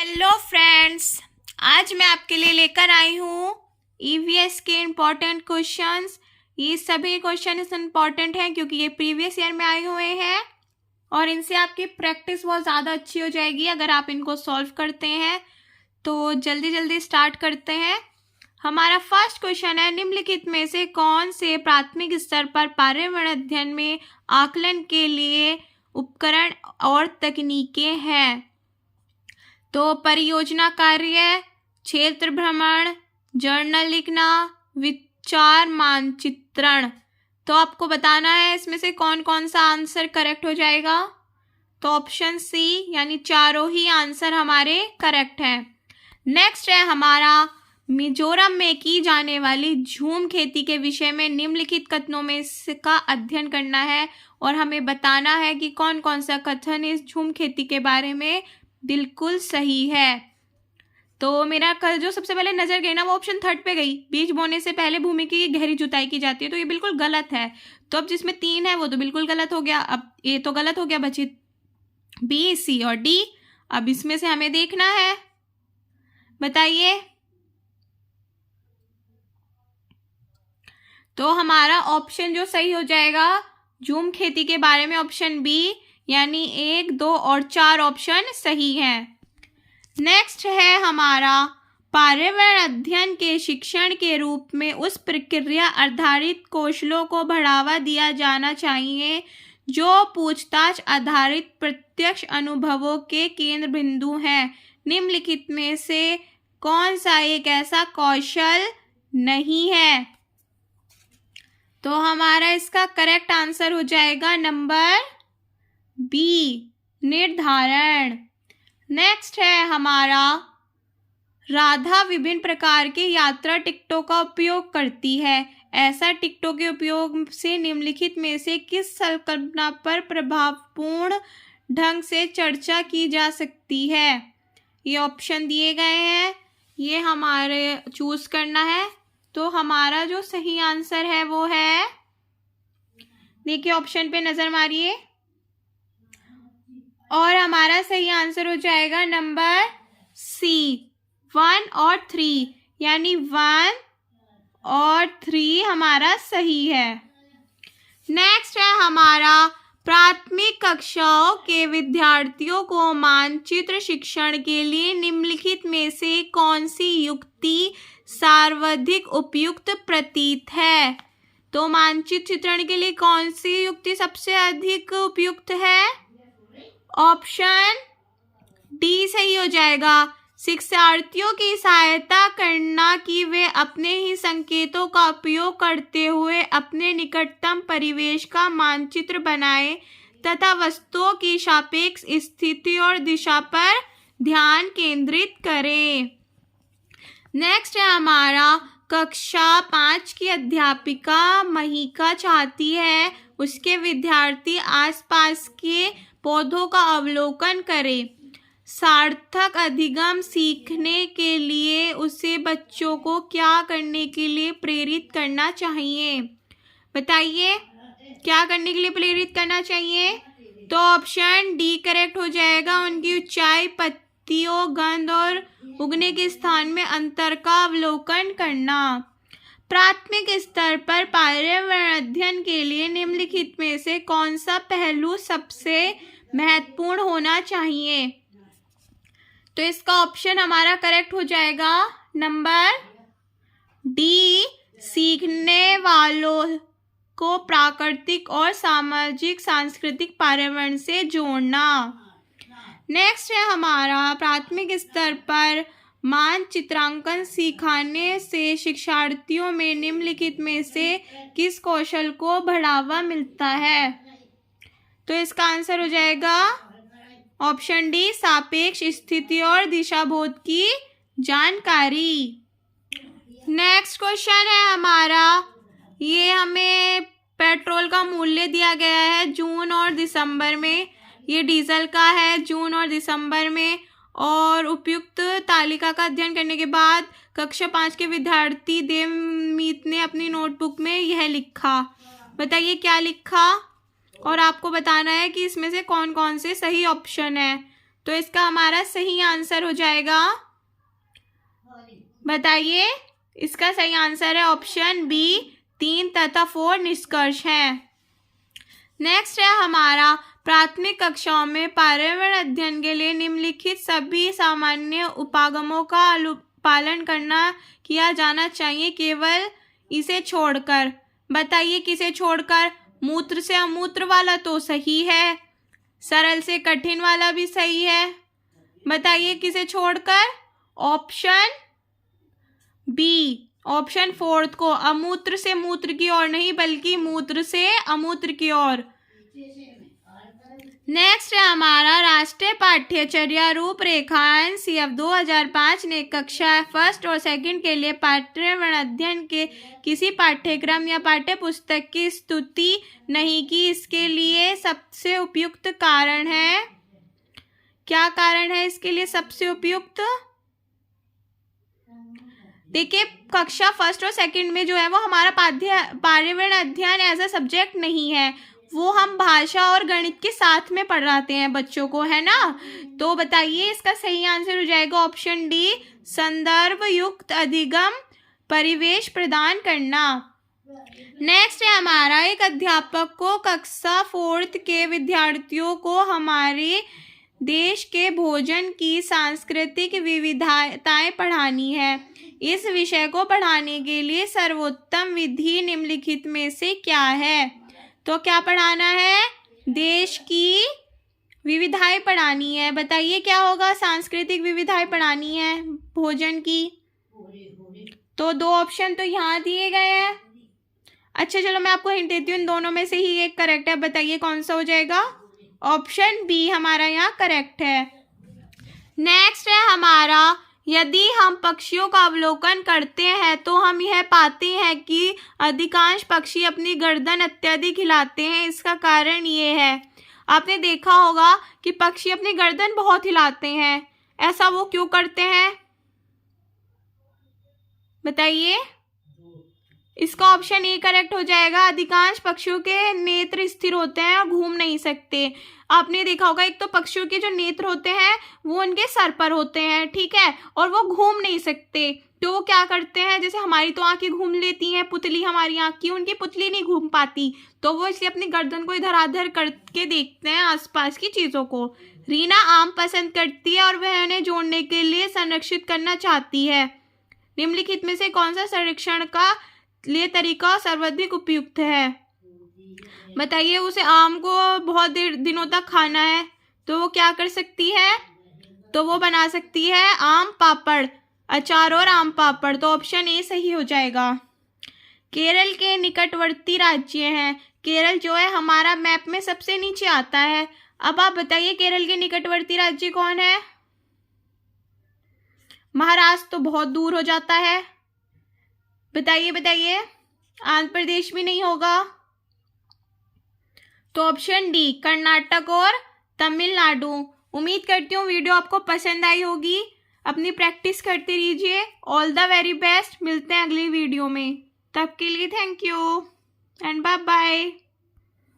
Hello friends, आज मैं आपके लिए लेकर आई हूँ ईवीएस के इम्पॉर्टेंट क्वेश्चंस। ये सभी क्वेश्चन इम्पॉर्टेंट हैं क्योंकि ये प्रीवियस ईयर में आए हुए हैं और इनसे आपकी प्रैक्टिस बहुत ज़्यादा अच्छी हो जाएगी अगर आप इनको सॉल्व करते हैं। तो जल्दी जल्दी स्टार्ट करते हैं। हमारा फर्स्ट क्वेश्चन है, निम्नलिखित में से कौन से प्राथमिक स्तर पर पर्यावरण अध्ययन में आकलन के लिए उपकरण और तकनीकें हैं? तो परियोजना कार्य, क्षेत्र भ्रमण, जर्नल लिखना, विचार मानचित्रण। तो आपको बताना है इसमें से कौन कौन सा आंसर करेक्ट हो जाएगा। तो ऑप्शन सी यानी चारों ही आंसर हमारे करेक्ट हैं। नेक्स्ट है हमारा, मिजोरम में की जाने वाली झूम खेती के विषय में निम्नलिखित कथनों में इसका अध्ययन करना है और हमें बताना है कि कौन कौन सा कथन इस झूम खेती के बारे में बिल्कुल सही है। तो मेरा जो सबसे पहले नजर गई ना वो ऑप्शन थर्ड पे गई, बीज बोने से पहले भूमि की गहरी जुताई की जाती है, तो ये बिल्कुल गलत है। तो अब जिसमें 3 है वो तो बिल्कुल गलत हो गया। अब ये तो गलत हो गया, बची बी, सी और डी। अब इसमें से हमें देखना है, बताइए। तो हमारा ऑप्शन जो सही हो जाएगा झूम खेती के बारे में ऑप्शन बी, यानी 1, 2 और 4 ऑप्शन सही हैं। नेक्स्ट है हमारा, पर्यावरण अध्ययन के शिक्षण के रूप में उस प्रक्रिया आधारित कौशलों को बढ़ावा दिया जाना चाहिए जो पूछताछ आधारित प्रत्यक्ष अनुभवों के केंद्र बिंदु हैं। निम्नलिखित में से कौन सा एक ऐसा कौशल नहीं है? तो हमारा इसका करेक्ट आंसर हो जाएगा नंबर बी, निर्धारण। नेक्स्ट है हमारा, राधा विभिन्न प्रकार के यात्रा टिकटों का उपयोग करती है। ऐसा टिकटों के उपयोग से निम्नलिखित में से किस संकल्पना पर प्रभावपूर्ण ढंग से चर्चा की जा सकती है? ये ऑप्शन दिए गए हैं, ये हमारे चूज करना है। तो हमारा जो सही आंसर है वो है, देखिए ऑप्शन पे नजर मारिए, और हमारा सही आंसर हो जाएगा नंबर सी, 1 और 3, यानी 1 और 3 हमारा सही है। नेक्स्ट है हमारा, प्राथमिक कक्षाओं के विद्यार्थियों को मानचित्र शिक्षण के लिए निम्नलिखित में से कौन सी युक्ति सर्वाधिक उपयुक्त प्रतीत है? तो मानचित्र चित्रण के लिए कौन सी युक्ति सबसे अधिक उपयुक्त है? ऑप्शन डी सही हो जाएगा। शिक्षार्थियों की सहायता करना कि वे अपने ही संकेतों का उपयोग करते हुए अपने निकटतम परिवेश का मानचित्र बनाएं तथा वस्तुओं की सापेक्ष स्थिति और दिशा पर ध्यान केंद्रित करें। नेक्स्ट है हमारा, कक्षा 5 की अध्यापिका महिका चाहती है उसके विद्यार्थी आसपास के पौधों का अवलोकन करें। सार्थक अधिगम सीखने के लिए उसे बच्चों को क्या करने के लिए प्रेरित करना चाहिए? बताइए क्या करने के लिए प्रेरित करना चाहिए? तो ऑप्शन डी करेक्ट हो जाएगा। उनकी ऊंचाई, पत्तियों, गंध और उगने के स्थान में अंतर का अवलोकन करना। प्राथमिक स्तर पर पर्यावरण अध्ययन के लिए निम्नलिखित में से कौन सा पहलू सबसे महत्वपूर्ण होना चाहिए? तो इसका ऑप्शन हमारा करेक्ट हो जाएगा नंबर डी, सीखने वालों को प्राकृतिक और सामाजिक सांस्कृतिक पर्यावरण से जोड़ना। नेक्स्ट है हमारा, प्राथमिक स्तर पर मानचित्रांकन सिखाने से शिक्षार्थियों में निम्नलिखित में से किस कौशल को बढ़ावा मिलता है? तो इसका आंसर हो जाएगा ऑप्शन डी, सापेक्ष स्थिति और दिशाबोध की जानकारी। नेक्स्ट क्वेश्चन है हमारा, ये हमें पेट्रोल का मूल्य दिया गया है जून और दिसंबर में। ये डीजल का है जून और दिसंबर में, और उपयुक्त तालिका का अध्ययन करने के बाद कक्षा 5 के विद्यार्थी देवमीत ने अपनी नोटबुक में यह लिखा। बताइए क्या लिखा, और आपको बताना है कि इसमें से कौन कौन से सही ऑप्शन है। तो इसका हमारा सही आंसर हो जाएगा, बताइए। इसका सही आंसर है ऑप्शन बी, 3 तथा 4 निष्कर्ष हैं। नेक्स्ट है हमारा, प्राथमिक कक्षाओं में पर्यावरण अध्ययन के लिए निम्नलिखित सभी सामान्य उपागमों का पालन किया जाना चाहिए, केवल इसे छोड़कर। बताइए किसे छोड़कर? मूत्र से अमूत्र वाला तो सही है, सरल से कठिन वाला भी सही है। बताइए किसे छोड़कर? ऑप्शन बी, ऑप्शन 4 को, अमूत्र से मूत्र की ओर नहीं बल्कि मूत्र से अमूत्र की ओर। नेक्स्ट है हमारा, राष्ट्रीय पाठ्यचर्या रूपरेखाएं CF 2005 ने कक्षा 1 और 2 के लिए पर्यावरण अध्ययन के किसी पाठ्यक्रम या पाठ्य पुस्तक की स्तुति नहीं की। इसके लिए सबसे उपयुक्त कारण है, क्या कारण है इसके लिए सबसे उपयुक्त? देखिए, कक्षा 1 और 2 में जो है वो हमारा पर्यावरण अध्ययन एज अ सब्जेक्ट नहीं है, वो हम भाषा और गणित के साथ में पढ़ाते हैं बच्चों को, है ना। तो बताइए इसका सही आंसर हो जाएगा ऑप्शन डी, संदर्भ युक्त अधिगम परिवेश प्रदान करना। नेक्स्ट है हमारा, एक अध्यापक को कक्षा 4 के विद्यार्थियों को हमारे देश के भोजन की सांस्कृतिक विविधताएं पढ़ानी है। इस विषय को पढ़ाने के लिए सर्वोत्तम विधि निम्नलिखित में से क्या है? तो क्या पढ़ाना है? देश की विविधताएं पढ़ानी है। बताइए क्या होगा? सांस्कृतिक विविधताएं पढ़ानी है भोजन की। तो 2 ऑप्शन तो यहाँ दिए गए हैं। अच्छा चलो मैं आपको हिंट देती हूँ, इन दोनों में से ही एक करेक्ट है। बताइए कौन सा हो जाएगा? ऑप्शन बी हमारा यहाँ करेक्ट है। नेक्स्ट है हमारा, यदि हम पक्षियों का अवलोकन करते हैं तो हम यह पाते हैं कि अधिकांश पक्षी अपनी गर्दन अत्यधिक हिलाते हैं। इसका कारण ये है, आपने देखा होगा कि पक्षी अपनी गर्दन बहुत हिलाते हैं। ऐसा वो क्यों करते हैं? बताइए। इसका ऑप्शन ए करेक्ट हो जाएगा। अधिकांश पक्षियों के नेत्र स्थिर होते हैं और घूम नहीं सकते। आपने देखा होगा, एक तो पक्षियों के जो नेत्र होते हैं वो उनके सर पर होते हैं, ठीक है, और वो घूम नहीं सकते। तो वो क्या करते हैं, जैसे हमारी तो आंखें घूम लेती हैं, पुतली हमारी आंख की, उनकी पुतली नहीं घूम पाती, तो वो इसलिए अपनी गर्दन को इधर-उधर करके देखते हैं आसपास की चीज़ों को। रीना आम पसंद करती है और वह उन्हें जोड़ने के लिए संरक्षित करना चाहती है। निम्नलिखित में से कौन सा संरक्षण का लिए तरीका सर्वाधिक उपयुक्त है? बताइए। उसे आम को बहुत दिनों तक खाना है, तो वो क्या कर सकती है? तो वो बना सकती है आम पापड़, अचार और आम पापड़। तो ऑप्शन ए सही हो जाएगा। केरल के निकटवर्ती राज्य हैं। केरल जो है हमारा मैप में सबसे नीचे आता है। अब आप बताइए केरल के निकटवर्ती राज्य कौन है? महाराष्ट्र तो बहुत दूर हो जाता है। बताइए बताइए। आंध्र प्रदेश भी नहीं होगा, तो ऑप्शन डी कर्नाटक और तमिलनाडु। उम्मीद करती हूँ वीडियो आपको पसंद आई होगी। अपनी प्रैक्टिस करते रहिए। All the very best. मिलते हैं अगली वीडियो में, तब के लिए thank you and bye bye.